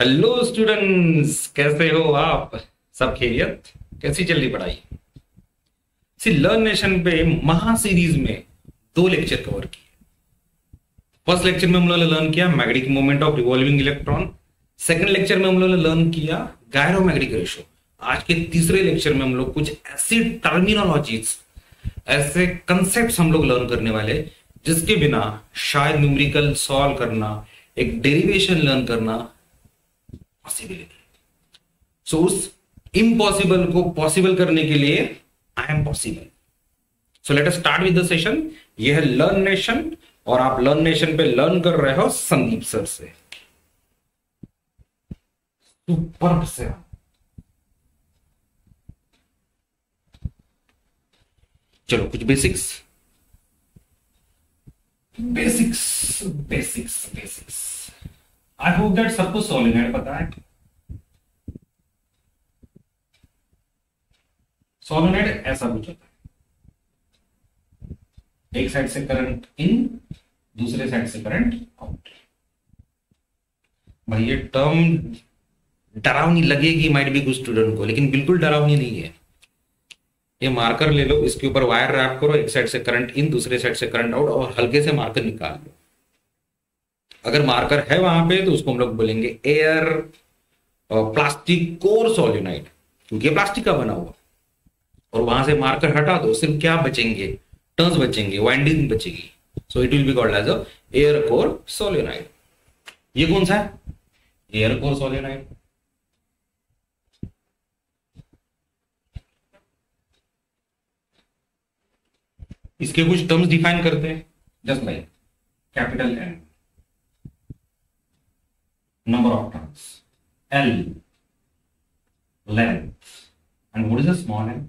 Hello students, कैसे हो आप? सब खैरियत? कैसी चल रही पढ़ाई? लर्न नेशन पे महा सीरीज में दो लेक्चर कवर किए। फर्स्ट लेक्चर में हम लोगों ने लर्न किया magnetic moment of revolving electron. Second lecture में हम लोगों ने लर्न किया गायरोमैग्नेटिक रेशियो। आज के तीसरे लेक्चर में हम लोग कुछ ऐसी टर्मिनोलॉजीज, ऐसे कंसेप्ट हम लोग लर्न करने वाले जिसके बिना शायद न्यूमेरिकल सॉल्व करना, एक डेरिवेशन लर्न करना पॉसिबिलिटी। सो उस इम्पॉसिबल को पॉसिबल करने के लिए I am possible. So let us start with the session. यह है लर्न नेशन और आप लर्न नेशन पे लर्न कर रहे हो संदीप सर से। सुपर से चलो कुछ basics basics basics basics. I hope that सबको सोलेनॉइड पता है। सोलेनॉइड ऐसा कुछ होता है, एक साइड से करंट इन, दूसरे साइड से करंट आउट। भाई ये टर्म डरावनी लगेगी माइट बी कुछ स्टूडेंट को, लेकिन बिल्कुल डरावनी नहीं है। ये मार्कर ले लो, इसके ऊपर वायर रैप करो, एक साइड से करंट इन, दूसरे साइड से करंट आउट, और हल्के से मार्कर निकाल लो। अगर मार्कर है वहां पे तो उसको हम लोग बोलेंगे एयर प्लास्टिक कोर सोलेनॉइड, क्योंकि प्लास्टिक का बना हुआ। और वहां से मार्कर हटा दो, सिर्फ क्या बचेंगे? टर्न्स बचेंगे, वाइंडिंग बचेगी। So it will be called as a air core solenoid. ये कौन सा है? Air core solenoid. इसके कुछ टर्म्स डिफाइन करते हैं, just like capital N, number of turns, L, length, and what is the small n?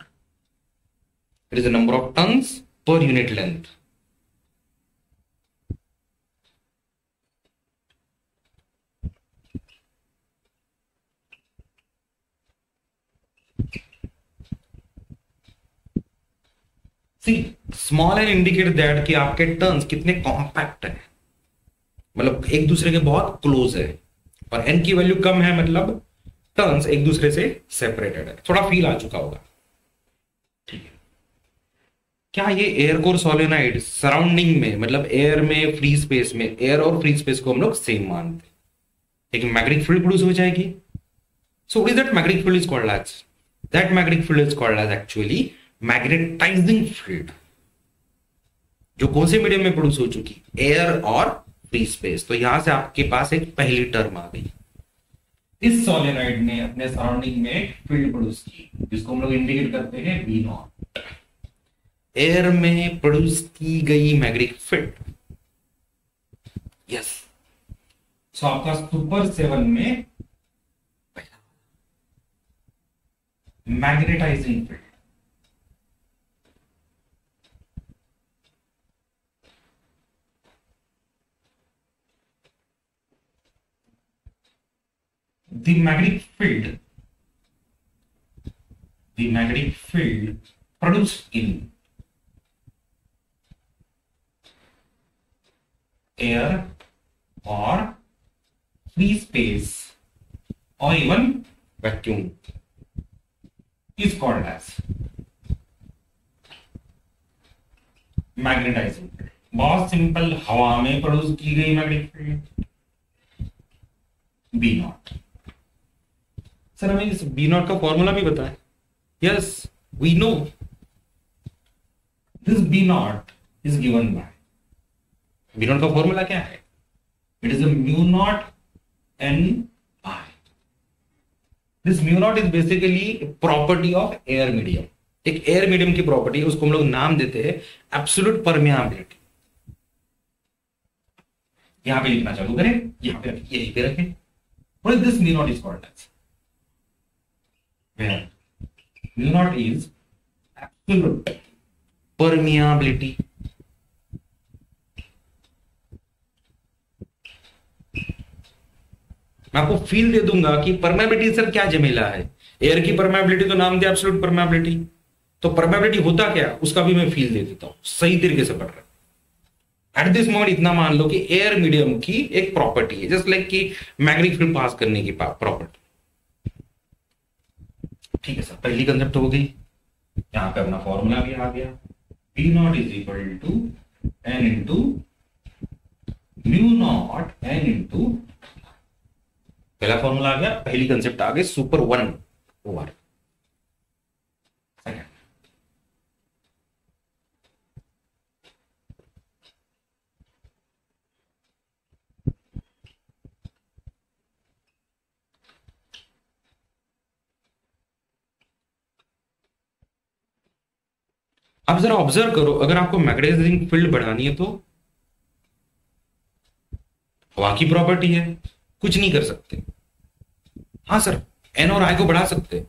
It is the number of turns per unit length. See, small n indicate that कि आपके turns कितने compact है, मतलब एक दूसरे के बहुत close है। और n की वैल्यू कम है, मतलब टर्न्स एक दूसरे से सेपरेटेड है। थोड़ा फील आ चुका होगा, ठीक है? क्या ये एयर कोर सोलेनॉइड सराउंडिंग में, मतलब एयर में, फ्री स्पेस में, एयर और फ्री स्पेस को हम लोग सेम मानते हैं, एक मैग्नेटिक फील्ड प्रोड्यूस हो जाएगी। So what is that magnetic field is called as? That magnetic field is called as actually magnetizing field, जो कौन से मीडियम में प्रोड्यूस हो चुकी? एयर और फ्री स्पेस। तो यहां से आपके पास एक पहली टर्म आ गई। इस सोलेनॉइड ने अपने सराउंडिंग में एक फील्ड प्रोड्यूस की, जिसको हम लोग इंडिकेट करते हैं बी नॉट। एयर में प्रोड्यूस की गई मैग्नेटिक फील्ड, यस। सो आपका सुपर 7 में magnetizing field. the magnetic field the magnetic field produced in air or free space or even vacuum is called as magnetizing field. बहुत simple, हवा में produce की गई magnetic field B naught. Sir हमें इस B naught का formula भी पता है। Yes, we know this B naught is given by, B naught का फॉर्मूला क्या है? It is a mu naught N I. This mu naught is basically property of air medium. एक air medium की property है, उसको हम लोग नाम देते हैं एब्सोल्यूट परमेबिलिटी। यहां पे लिखना चालू करें, यहां पे रखें, यहीं पे रखें। What is this mu naught is called as? where mu naught is absolute permeability। मैं आपको फील दे दूंगा कि परमेबिलिटी सर क्या झमेला है। एयर की परमेबिलिटी तो नाम दिया एब्सोल्यूट परमेबिलिटी, तो परमेबिलिटी होता क्या उसका भी मैं फील दे देता हूं। सही तरीके से पढ़ रहा है। एट दिस मोमेंट इतना मान लो कि एयर मीडियम की एक प्रॉपर्टी है, जस्ट लाइक कि मैग्नेटिक फील्ड पास करने की प्रॉपर्टी। ठीक है सर, पहली कंसेप्ट हो गई। यहां पे अपना फॉर्मूला भी आ गया, P naught is equal to N into mu naught N into, पहला फॉर्मूला आ गया, पहली कंसेप्ट आ गई, सुपर वन ओवर सेकेंड। अब जरा ऑब्जर्व करो, अगर आपको मैग्नेटाइजिंग फील्ड बढ़ानी है तो हवा की प्रॉपर्टी है, कुछ नहीं कर सकते। हाँ सर, एन और आई को बढ़ा सकते,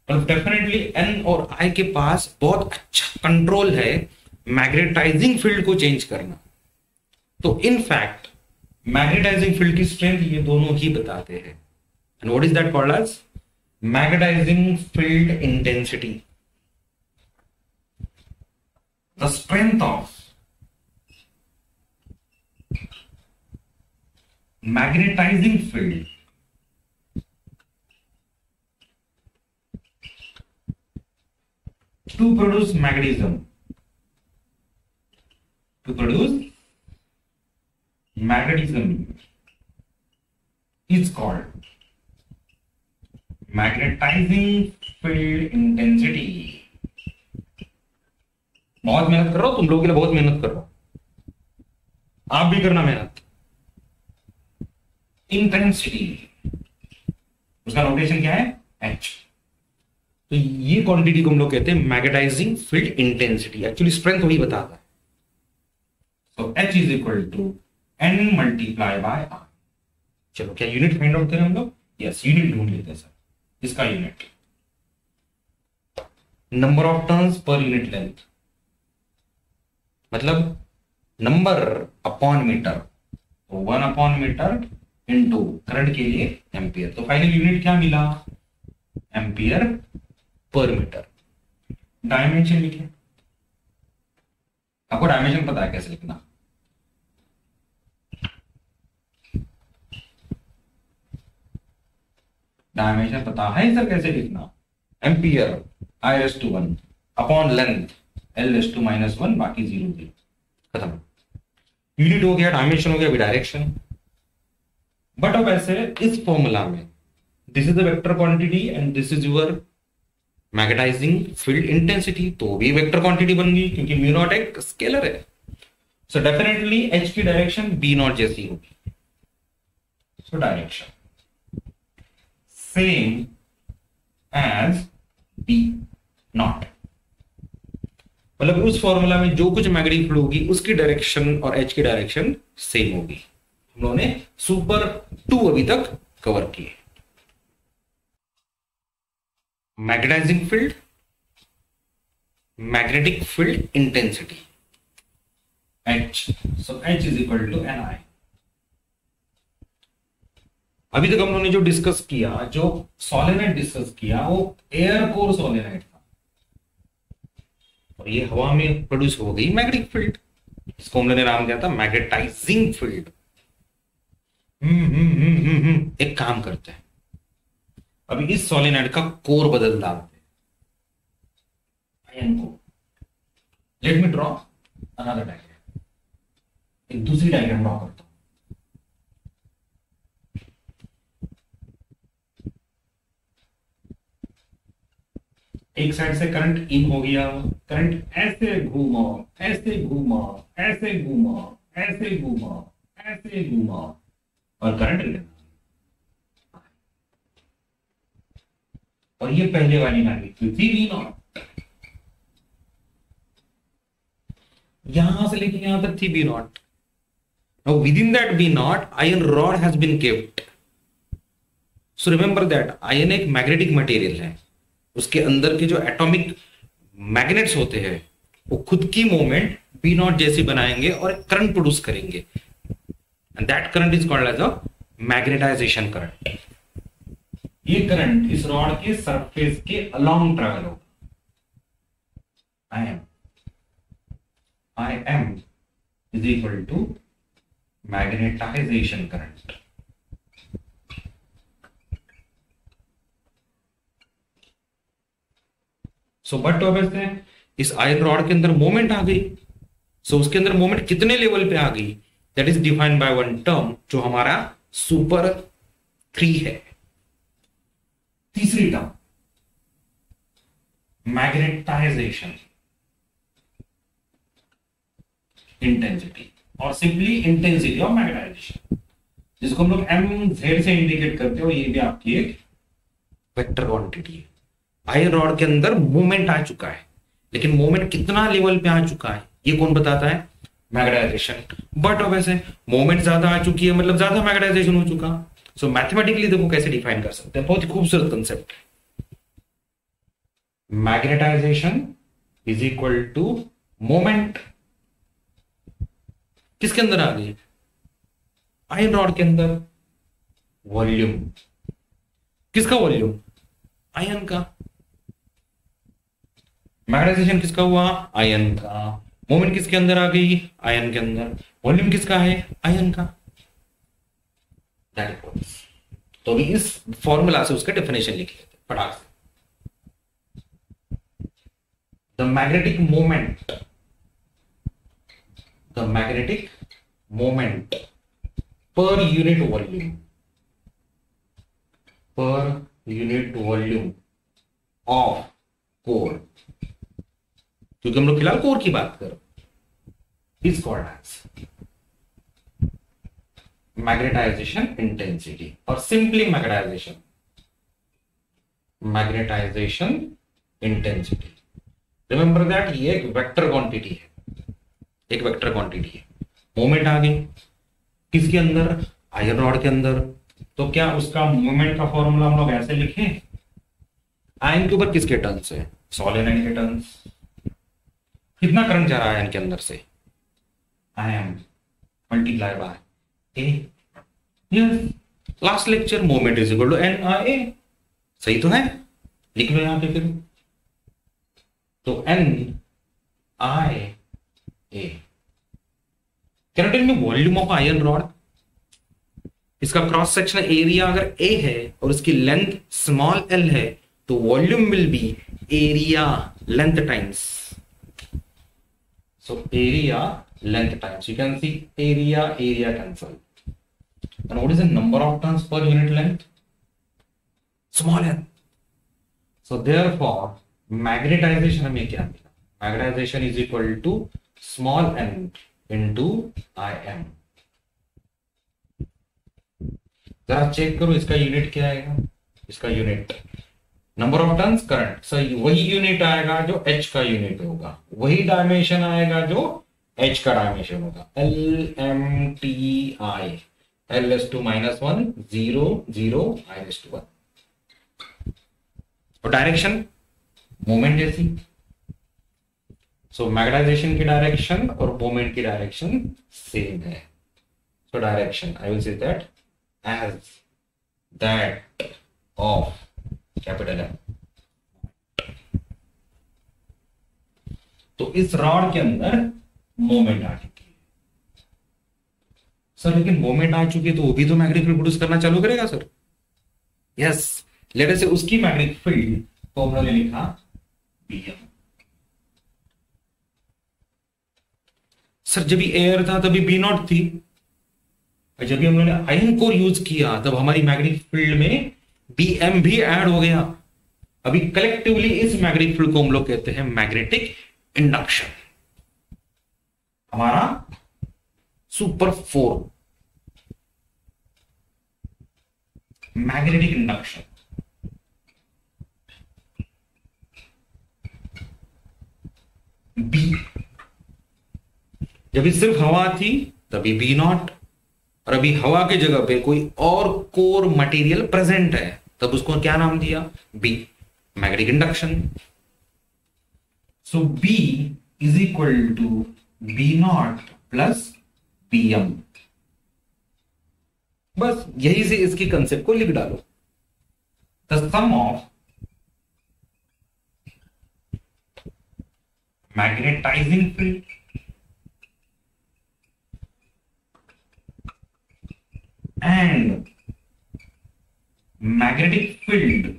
पर डेफिनेटली एन और आई के पास बहुत अच्छा कंट्रोल है मैग्नेटाइजिंग फील्ड को चेंज करना। तो इन फैक्ट मैग्नेटाइजिंग फील्ड की स्ट्रेंथ ये दोनों ही बताते हैं। And what is that called as magnetizing field intensity. The strength of magnetizing field to produce magnetism, is called magnetizing field intensity। बहुत मेहनत कर रहा हूं, तुम लोगों के लिए बहुत मेहनत कर रहा हूं, आप भी करना मेहनत। इंटेंसिटी, उसका नोटेशन क्या है, H। तो ये क्वांटिटी को हम लोग कहते हैं magnetizing field intensity. Actually strength वही बताता है। तो H is equal to N multiply by R। चलो क्या यूनिट फाइंड आउट करें हम लोग? यस, यूनिट ढूंढ लेते हैं सर। इसका unit number of turns per unit length, मतलब नंबर अपॉन मीटर, तो 1 अपॉन मीटर इंटू करंट के लिए एम्पियर। तो फाइनल यूनिट क्या मिला, एम्पियर पर मीटर। डायमेंशन लिखे, आपको डायमेंशन पता है कैसे लिखना? डायमेंशन पता है सर कैसे लिखना? Ampere I/1 upon length L/-1, बाकी 0 खत्म। यूनिट हो गया, डायमेंशन हो गया, अभी डायरेक्शन। बट अब ऐसे इस फॉर्मूला में this is the vector quantity and this is your magnetizing field intensity, तो भी वेक्टर क्वांटिटी बन गई क्योंकि म्यू नॉट एक स्केलर है। सो डेफिनेटली H की डायरेक्शन B नॉट जैसी होगी। So direction same as B naught, मतलब उस फॉर्मूला में जो कुछ मैग्नेटिक फील्ड होगी उसकी डायरेक्शन और H की डायरेक्शन सेम होगी। हम लोगों ने सुपर 2 अभी तक कवर किए। Magnetizing field, magnetic field intensity H, so H is equal to Ni। अभी तक हम लोगों ने जो डिस्कस किया, जो सोलेनोइड डिस्कस किया, वो एयर कोर सोलेनोइड था, और ये हवा में प्रोड्यूस हो गई मैग्नेटिक फील्ड। इसको हमने नाम दिया था मैग्नेटाइजिंग फील्ड। एक काम करते हैं, अभी इस सोलेनोइड का कोर बदल डालते हैं, आयन को। Let me draw another diagram, एक दूसरी डायग्राम ड्रॉ करता हूं। एक साइड से करंट इन हो गया, करंट ऐसे घूमा, ऐसे घूमा, ऐसे घूमा, ऐसे घूमा, ऐसे घूमा, और करंट रिटर्न। और ये पहले वाली मैग्नेटिक थी V नॉट, यहां से लेके यहां तक थी B not. Now within that B naught, iron rod has been kept. So remember that iron एक मैग्नेटिक मटेरियल है, उसके अंदर के जो एटॉमिक मैग्नेट्स होते हैं वो खुद की मोमेंट B नॉट जैसी बनाएंगे और करंट प्रोड्यूस करेंगे, and that current is called as a magnetization current. ये करंट इस रॉड के सरफेस के अलोंग ट्रेवल होगा। I am is equal to magnetization current. So but obviously इस आयरन रॉड के अंदर मोमेंट आ गई। सो उसके अंदर मोमेंट कितने लेवल पे आ गई, that is defined by one term जो हमारा सुपर 3 है। तीसरी टर्म मैग्नेटाइजेशन इंटेंसिटी, और सिंपली इंटेंसिटी ऑफ मैग्नेटाइजेशन, जिसको हम लोग एम जेड से इंडिकेट करते हो। ये भी आपकी एक वेक्टर क्वांटिटी है। आयरन रॉड के अंदर मोमेंट आ चुका है, लेकिन मोमेंट कितना लेवल पे आ चुका है ये कौन बताता है, मैग्नेटाइजेशन। बट वैसे मोमेंट ज्यादा आ चुकी है मतलब ज्यादा मैग्नेटाइजेशन हो चुका। सो मैथमेटिकली देखो कैसे डिफाइन कर सकते हैं, बहुत ही खूबसूरत concept. Magnetization is equal to moment किसके अंदर आ गई, आयरन रॉड के अंदर। वॉल्यूम किसका, वॉल्यूम आयन का। मैग्नेटाइजेशन किसका हुआ, आयन का। मोमेंट किसके अंदर आ गई, आयन के अंदर। वॉल्यूम किसका है, आयन का। दैट इज, तो अभी इस फॉर्मूला से उसका डेफिनेशन लिख लेते हैं फटाक से। The magnetic moment, the magnetic moment per unit volume, per unit volume of core, क्योंकि हम लोग फिलहाल कोर की बात कर, is called as magnetisation intensity, और simply magnetisation, magnetisation intensity. Remember that ये एक वेक्टर क्वांटिटी है, एक वेक्टर क्वांटिटी है। मोमेंट आ गई किसके अंदर, आयरन रॉड के अंदर। तो क्या उसका मोमेंट का फॉर्मूला हम लोग ऐसे लिखें, आयन के ऊपर किसके टर्न्स है, सोलेनोइड के टर्न्स। कितना करंट जा रहा है आयन के अंदर से, I M multiply by A. Yes, last lecture moment is equal to N I A, सही तो है, लिख लो यहां पे फिर। तो N I A. Can you tell me volume of iron rod. इसका क्रॉस सेक्शनल एरिया अगर ए है और इसकी लेंथ स्मॉल एल है, तो volume will be area length times. So area length times, you can see area cancel. And what is the number of turns per unit length? Small n. So therefore magnetization हमें क्या मिला, magnetization is equal to small n into Im. जरा check करो इसका unit क्या आएगा, इसका unit number of turns current. सही, वही यूनिट आएगा जो H का यूनिट होगा, वही डायमेंशन आएगा जो H का डायमेंशन होगा। LMTI, L⁻⁻1 0 0 I⁻1। और डायरेक्शन मोमेंट जैसी। सो मैग्नेटाइजेशन की डायरेक्शन और मोमेंट की डायरेक्शन सेम है। So direction I will say that as that of capital M. तो इस रॉड के अंदर मोमेंट आ चुकी है सर, लेकिन मोमेंट आ चुकी है तो वो भी तो मैग्नेटिक फील्ड प्रोड्यूस करना चालू करेगा सर। यस, लेट अस से उसकी मैग्नेटिक फील्ड को हमने लिखा बीएम। सर जब भी एयर था तभी बी नॉट थी, और जब भी हम लोगों ने आयरन कोर यूज किया तब हमारी मैग्नेटिक फील्ड में बीएम भी ऐड हो गया। अभी कलेक्टिवली इस मैग्नेटिक फील्ड को हम लोग कहते हैं मैग्नेटिक इंडक्शन। हमारा सुपर 4 मैग्नेटिक इंडक्शन। बी, जब भी सिर्फ हवा थी तभी बी नॉट, और अभी हवा की जगह पे कोई और कोर मटेरियल प्रेजेंट है तब उसको क्या नाम दिया, B, magnetic induction. So B is equal to B naught plus BM. बस यही से इसकी कंसेप्ट को लिख डालो। The sum of magnetizing field and magnetic field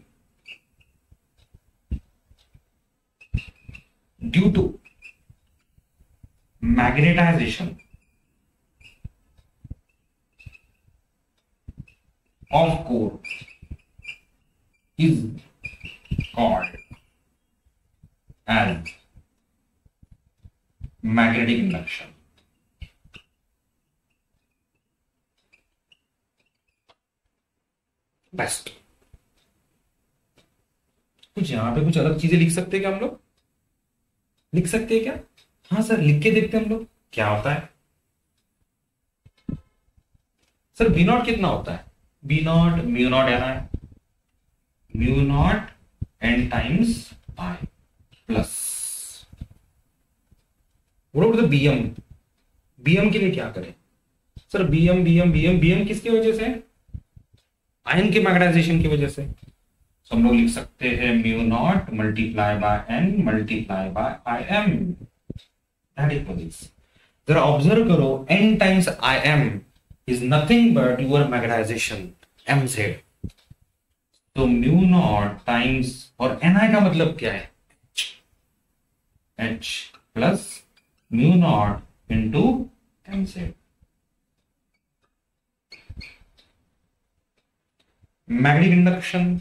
due to magnetization of core is called as magnetic induction. Best. कुछ यहां पे कुछ अलग चीजें लिख सकते हैं क्या हम लोग? लिख सकते हैं क्या? हाँ सर, लिख के देखते हैं हम लोग क्या होता है। सर बी नॉट कितना होता है? बी नॉट म्यू नॉट है, mu naught N times I plus BM. BM के लिए क्या करें sir? BM BM BM BM किसकी वजह से? आयन के मैग्नेटाइजेशन की वजह से। तो हम लोग लिख सकते हैं mu naught multiply by N multiply by I M, that equals, जरा ऑब्जर्व करो, N times I M is nothing but your magnetization M Z. तो म्यू नॉट टाइम्स, और एन आई का मतलब क्या है? H plus mu naught into M Z. Magnetic induction,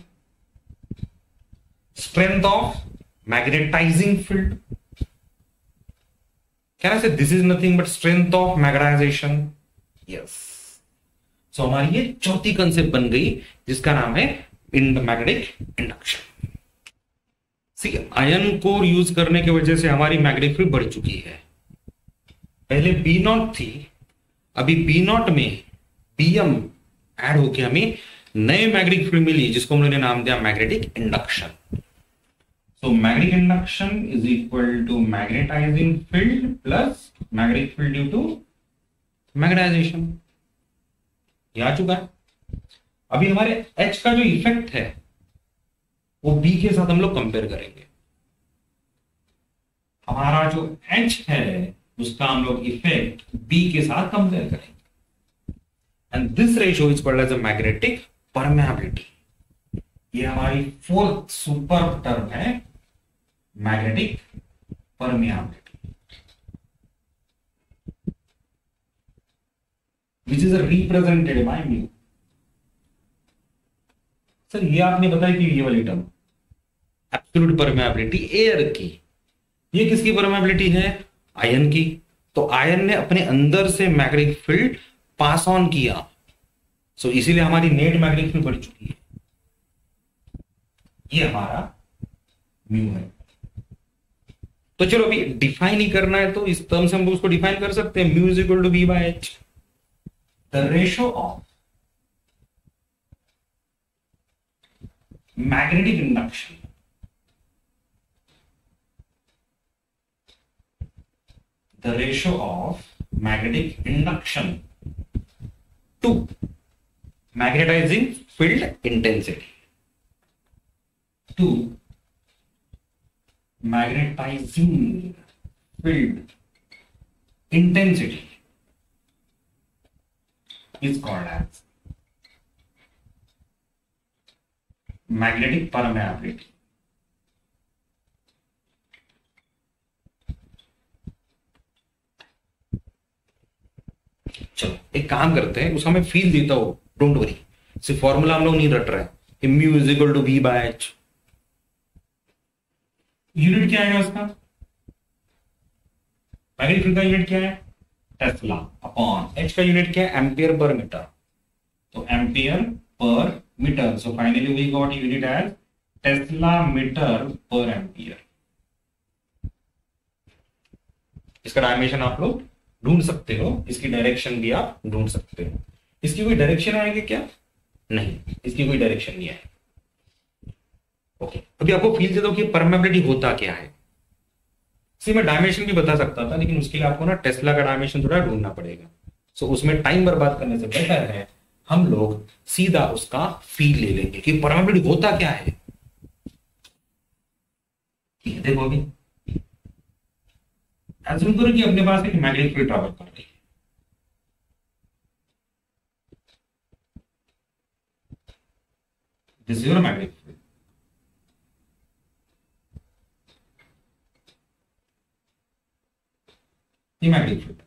strength of magnetizing field, can I say this is nothing but strength of magnetization? Yes. So हमारी ये चौथी concept बन गई जिसका नाम है मैग्नेटिक इंडक्शन। सी, आयन कोर यूज करने की वजह से हमारी मैग्नेटिक फील्ड बढ़ चुकी है। पहले बी नॉट थी, अभी बी नॉट में बीएम ऐड होके हमें नए मैग्नेटिक फील्ड मिली जिसको हम लोगों ने नाम दिया magnetic induction. So magnetic induction is equal to magnetizing field plus magnetic field due to magnetization। ये आ चुका है। अभी हमारे H का जो इफेक्ट है वो B के साथ हम लोग कंपेयर करेंगे। हमारा जो H है उसका हम लोग इफेक्ट B के साथ कंपेयर करेंगे। And this ratio is called as a magnetic permeability. ये हमारी फोर्थ सुपर टर्म है, magnetic permeability, which is represented by mu. Sir ये आपने बताया कि ये वाली टर्म एब्सोल्यूट परमेबिलिटी एयर की, ये किसकी परमेबिलिटी है? आयन की। तो आयन ने अपने अंदर से मैग्नेटिक फील्ड पास ऑन किया, सो इसीलिए हमारी नेट मैग्नेटिक फील्ड बढ़ चुकी है। ये हमारा म्यू है। तो चलो अभी डिफाइन ही करना है तो इस टर्म से हम उसको डिफाइन कर सकते हैं, mu is equal to B by H, the ratio of magnetic induction the ratio of magnetic induction to magnetizing field intensity, to magnetizing field intensity is called as magnetic permeability। चलो एक काम करते हैं, उसका मैं फील देता हूं, don't worry, सिर्फ फॉर्मूला हम लोग नहीं रट रहे हैं। Mu is equal to V by H, unit क्या है उसका? मैग्नेटिक फील्ड का यूनिट क्या है? टेस्ला अपॉन एच का यूनिट क्या है? Ampere per metre. तो ampere per metre, so finally we got unit as tesla metre per ampere. इसका डायमेंशन आप लोग ढूंढ सकते हो, इसकी डायरेक्शन भी आप ढूंढ सकते हो। इसकी कोई डायरेक्शन आएगी क्या? नहीं, इसकी कोई डायरेक्शन नहीं है। ओके, अभी आपको फील दे दो कि परमेबिलिटी होता क्या है। सी मैं डायमेंशन भी बता सकता था, लेकिन उसके लिए आपको ना टेस्ला का डायमेंशन थोड़ा ढूंढना पड़ेगा। सो उसमें टाइम बर्बाद करने से बेटर है हम लोग सीधा उसका फील ले लेंगे कि परमेबिलिटी होता क्या है। ठीक है, देखो अभी एज्यूम करो कि अपने पास एक मैग्नेटिक फील्ड ट्रैवल कर रही है। This is your magnetic field. ये मैग्नेटिक फील्ड,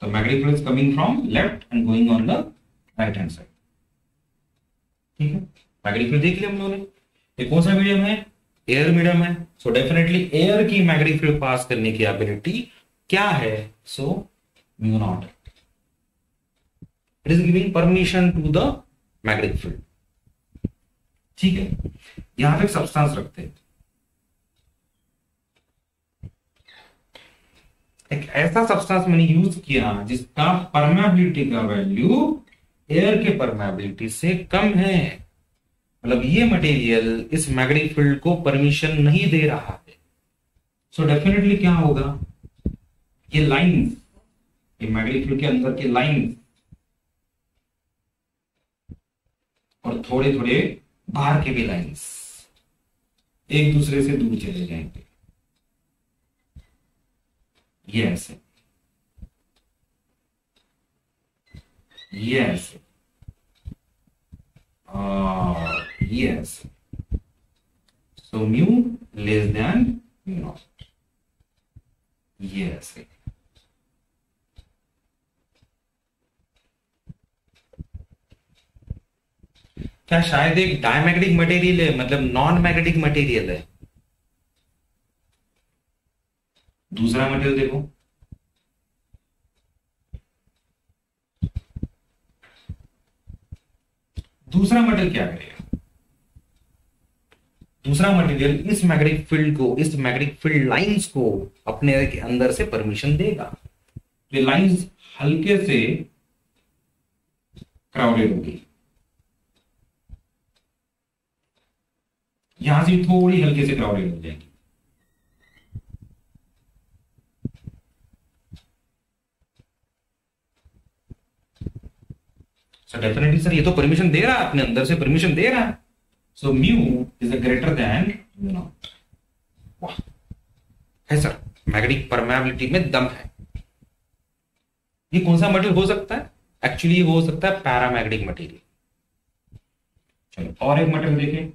तो magnetic field is coming from left and going on the right hand side. ठीक है, मैग्नेटिक फील्ड देख लिया हम लोगों ने। ये कौन सा मीडियम है? एयर मीडियम है। सो डेफिनेटली एयर की मैग्नेटिक फील्ड पास करने की एबिलिटी क्या है? So mu naught, it is giving permission to the magnetic field. ठीक है, यहां पे एक सब्सटेंस रखते हैं, एक ऐसा सब्सटेंस मैंने यूज किया जिसका परमेबिलिटी का वैल्यू एयर के परमेबिलिटी से कम है। मतलब ये मटेरियल इस मैग्नेटिक फील्ड को परमिशन नहीं दे रहा है। सो डेफिनेटली क्या होगा? ये लाइंस, ये मैग्नेटिक फील्ड के अंदर के लाइंस और थोड़े थोड़े बाहर के भी लाइंस एक दूसरे से दूर चले जाएंगे। ये ऐसे, ये ऐसे और ये ऐसे। So mu less than mu naught, ये ऐसे। क्या शायद एक डायमैग्नेटिक मटेरियल है, मतलब नॉन मैग्नेटिक मटेरियल है? दूसरा मटेरियल देखो, दूसरा मटेरियल क्या करेगा? दूसरा मटेरियल इस मैग्नेटिक फील्ड को, इस मैग्नेटिक फील्ड लाइंस को अपने के अंदर से परमिशन देगा। ये लाइंस हल्के से क्राउडेड होगी, यहां से थोड़ी हल्के से क्राउडेड हो जाएगी। सो डेफिनेटली सर ये तो परमिशन दे रहा है, अपने अंदर से परमिशन दे रहा है। So mu is a greater than mu naught. वाह, है सर, मैग्नेटिक परमेबिलिटी में दम है। ये कौन सा मटेरियल हो सकता है? एक्चुअली हो सकता है पैरामैग्नेटिक मटेरियल। चलो और एक मटेरियल देखें।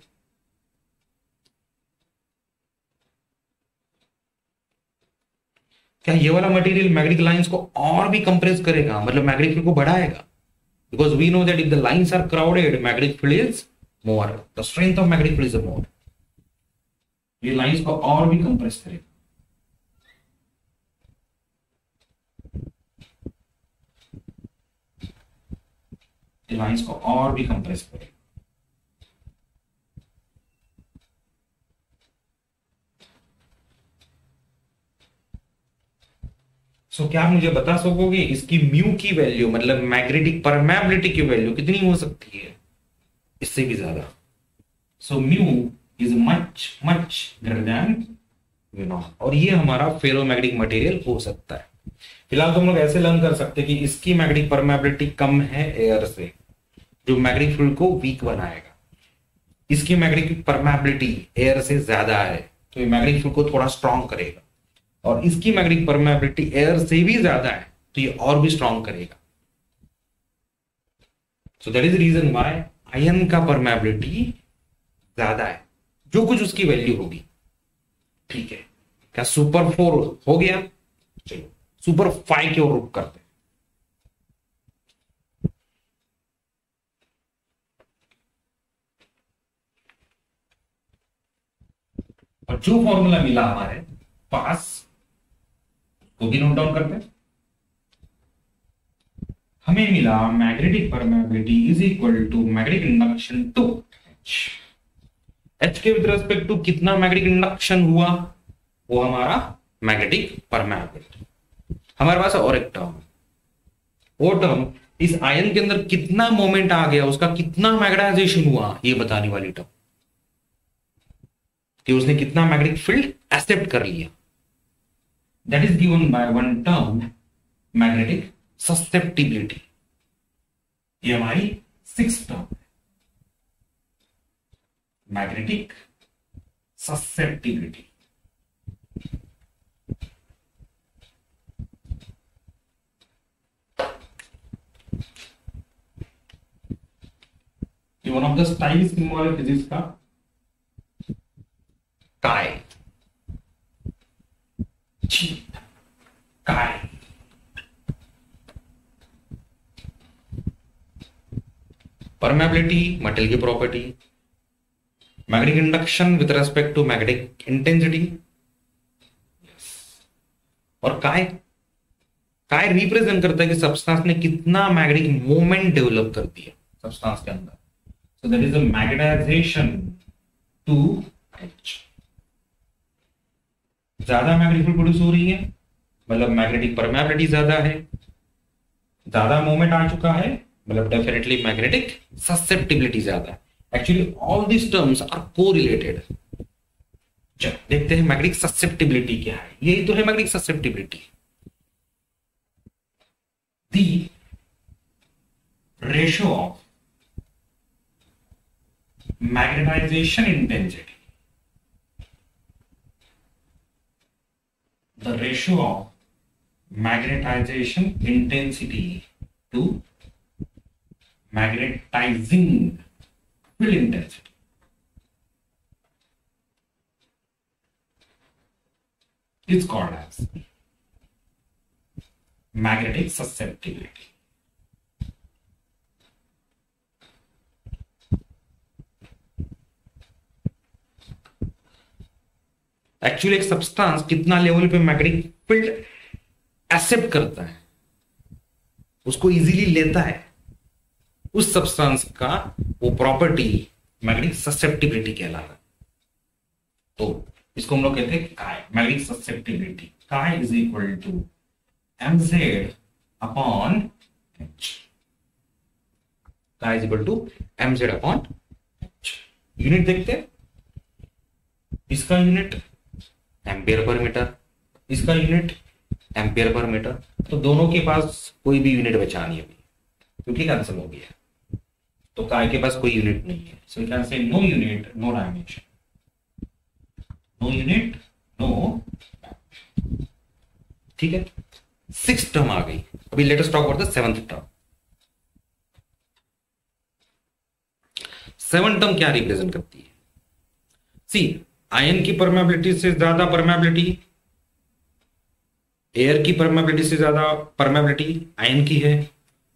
क्या ये वाला मटेरियल मैग्नेटिक लाइंस को और भी कंप्रेस करेगा, मतलब मैग्नेटिक फील्ड को बढ़ाएगा? Because we know that if the lines are crowded, magnetic field is more. The strength of magnetic field is more. ये लाइंस को और भी कंप्रेस करेगा। ये लाइंस को और भी कंप्रेस करेगा। सो क्या आप मुझे बता सकोगे इसकी म्यू की वैल्यू, मतलब मैग्नेटिक परमेबिलिटी की वैल्यू कितनी हो सकती है? इससे भी ज्यादा। So mu is much much greater than mu naught, और ये हमारा फेरोमैग्नेटिक मटेरियल हो सकता है। फिलहाल तो हम लोग ऐसे लर्न कर सकते हैं कि इसकी मैग्नेटिक परमेबिलिटी कम है एयर से, जो मैग्नेटिक फील्ड को वीक बनाएगा। इसकी मैग्नेटिक परमेबिलिटी एयर से ज्यादा है, तो ये मैग्नेटिक फील्ड को थोड़ा स्ट्रॉन्ग करेगा। और इसकी मैग्नेटिक परमेबिलिटी एयर से भी ज्यादा है, तो ये और भी स्ट्रॉन्ग करेगा। So that is reason why iron का परमेबिलिटी ज्यादा है, जो कुछ उसकी वैल्यू होगी। ठीक है, क्या सुपर 4 हो गया? चलो सुपर 5 की ओर रुख करते हैं। और जो फॉर्मूला मिला हमारे पास, वो भी नोट डाउन करते हैं। हमें मिला magnetic permeability is equal to magnetic induction to H. H के विद रेस्पेक्ट टू कितना मैग्नेटिक इंडक्शन हुआ, वो हमारा मैग्नेटिक परमेबिलिटी। हमारे पास और एक टर्म, वो टर्म इस आयन के अंदर कितना मोमेंट आ गया, उसका कितना मैग्नेटाइजेशन हुआ, ये बताने वाली टर्म, कि उसने कितना मैग्नेटिक फील्ड एक्सेप्ट कर लिया। That is given by one term, magnetic susceptibility. ये हमारी 6th टर्म है, magnetic susceptibility. One of the stylish symbol है फिजिक्स का काय, काय। परमेबिलिटी मटेरियल की property, magnetic induction with respect to magnetic intensity, और chi, काय represent करता है कि सब्सटेंस ने कितना मैग्नेटिक मोमेंट डेवलप कर दिया सब्सटेंस के अंदर। So that is a magnetization to H. ज्यादा मैग्नेटिक फील्ड प्रोड्यूस हो रही है, मतलब मैग्नेटिक परमेबिलिटी ज्यादा है, ज्यादा मोमेंट आ चुका है, मतलब डेफिनेटली मैग्नेटिक ससेप्टिबिलिटी ज्यादा है। Actually all this terms are correlated. देखते हैं मैग्नेटिक ससेप्टिबिलिटी क्या है। यही तो है magnetic susceptibility, the ratio of magnetization intensity, the ratio of magnetization intensity to magnetizing field intensity is called as magnetic susceptibility. Actually एक सब्सटेंस कितना level पे मैग्नेटिक फील्ड एक्सेप्ट करता है, उसको इजीली लेता है, उस सब्सटेंस का वो प्रॉपर्टी मैग्नेटिक ससेप्टिबिलिटी कहलाता है। तो इसको हम लोग कहते हैं chi, magnetic susceptibility. Chi is equal to mz upon h, chi is equal to mz upon h। Unit देखते हैं, इसका यूनिट एम्पियर पर मीटर, इसका यूनिट एम्पियर पर मीटर। तो दोनों के पास कोई भी यूनिट बचा नहीं अभी, क्योंकि कैंसिल हो गया। तो काय के पास कोई यूनिट नहीं है, so we can say no unit no dimension, no unit no. ठीक है, 6th टर्म आ गई। अभी let us talk about the 7th term. 7th term क्या रिप्रेजेंट करती है? सी, आयन की परमेबिलिटी से ज्यादा परमेबिलिटी, एयर की परमेबिलिटी से ज्यादा परमेबिलिटी आयन की है।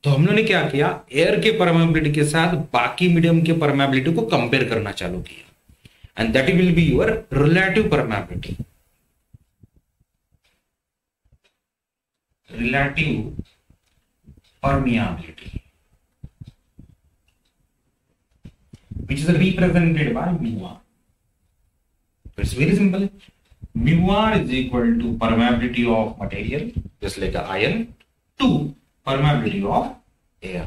तो हम लोगों ने क्या किया, एयर के परमेबिलिटी के साथ बाकी मीडियम के परमेबिलिटी को कंपेयर करना चालू किया, and that will be your relative permeability. Relative permeability, which is represented by mu r. It's very simple. Mu r is equal to permeability of material, just like an iron, to permeability of air.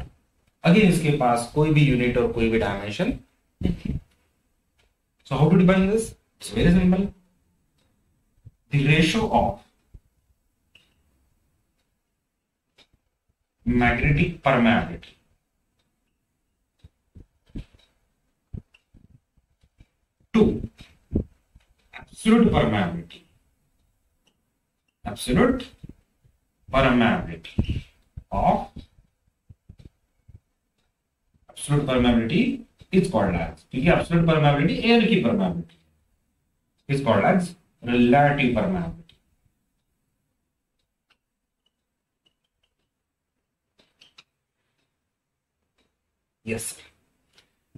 Again, इसके पास कोई भी unit और कोई भी dimension नहीं। So how to define this? It's very simple. The ratio of magnetic permeability to absolute permeability is called as, क्योंकि absolute permeability air की permeability is called as relative permeability। Yes,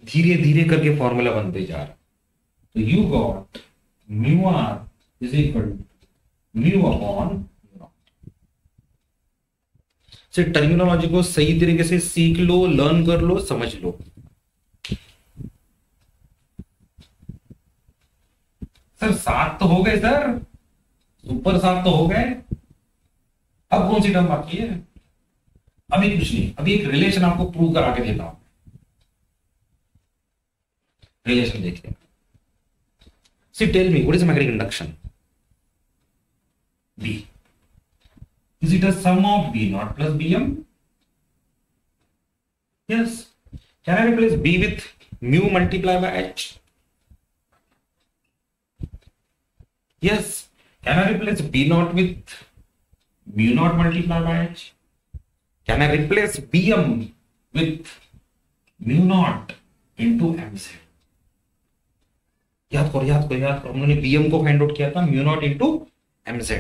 धीरे धीरे करके formula बनते जा रहा। तो you got mu R is equal to mu upon. से टर्मिनोलॉजी को सही तरीके से सीख लो, लर्न कर लो, समझ लो। सर 7 तो हो गए सर, सुपर 7 तो हो गए, अब कौन सी टर्म बाकी है? अभी कुछ नहीं, अभी एक रिलेशन आपको प्रूव करा के देता हूं। रिलेशन देखिए। See tell me what is magnetic induction? B. Is it a sum of B naught plus Bm? Yes. Can I replace B with mu multiplied by H? Yes. Can I replace B naught with mu naught multiplied by H? Can I replace Bm with mu naught into mz। याद करो याद करो याद करो, हमने bm को find out किया था म्यू नॉट इंटू mz।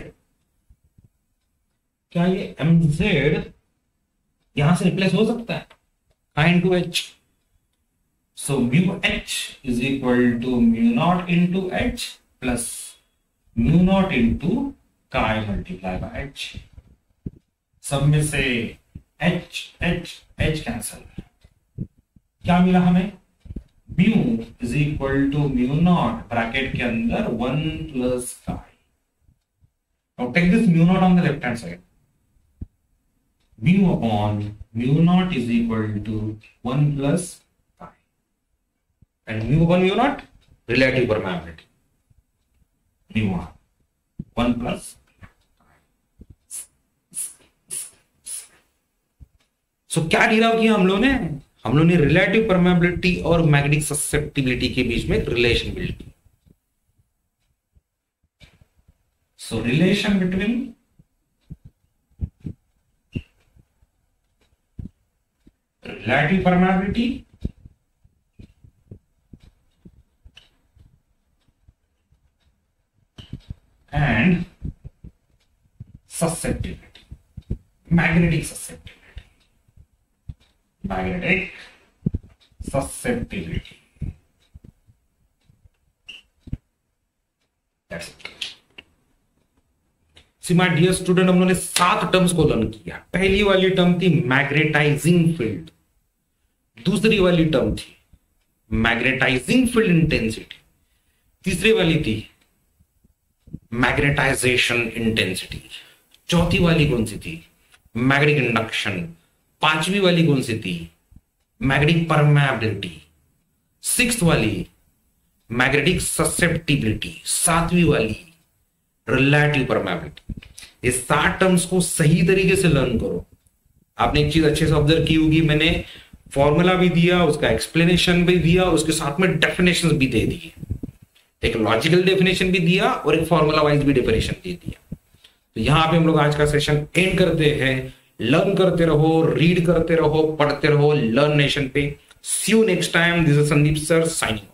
क्या ये mz यहां से रिप्लेस हो सकता है? Into h, so mu h is equal to mu naught into h plus mu naught into chi multiply by h। सब में से h h h कैंसल, क्या मिला हमें? Mu is equal to mu naught bracket के अंदर 1 plus chi. Now take this mu naught on the left hand side, mu upon mu naught is equal to 1 plus chi, and mu upon mu naught relative permeability, mu 1 plus. So क्या derive किया हम लोगों ने relative permeability और magnetic susceptibility के बीच में relation build की। So relation between relative permeability and susceptibility, magnetic susceptibility, magnetic susceptibility, that's it। See my dear student, हम लोगों ने 7 टर्म्स को लर्न किया। पहली वाली टर्म थी मैग्नेटाइजिंग फील्ड, दूसरी वाली टर्म थी मैग्नेटाइजिंग फील्ड इंटेंसिटी, तीसरी वाली थी मैग्नेटाइजेशन इंटेंसिटी, चौथी वाली कौन सी थी? मैग्नेटिक इंडक्शन, पांचवी वाली कौन सी थी? मैग्नेटिक परमेबिलिटी, सिक्स्थ वाली मैग्नेटिक ससेप्टिबिलिटी, सातवीं वाली रिलेटिव परमेबिलिटी। ये 7 टर्म्स को सही तरीके से लर्न करो। आपने एक चीज अच्छे से ऑब्जर्व की होगी, मैंने फॉर्मूला भी दिया, उसका एक्सप्लेनेशन भी दिया, उसके साथ में डेफिनेशन भी दे दिए, एक लॉजिकल डेफिनेशन भी दिया और एक फॉर्मूला वाइज भी डेफिनेशन दे दिया। तो यहां पे हम लोग आज का सेशन एंड करते हैं। लर्न करते रहो, रीड करते रहो, पढ़ते रहो लर्न नेशन पे। See you next time. This is Sandeep sir signing.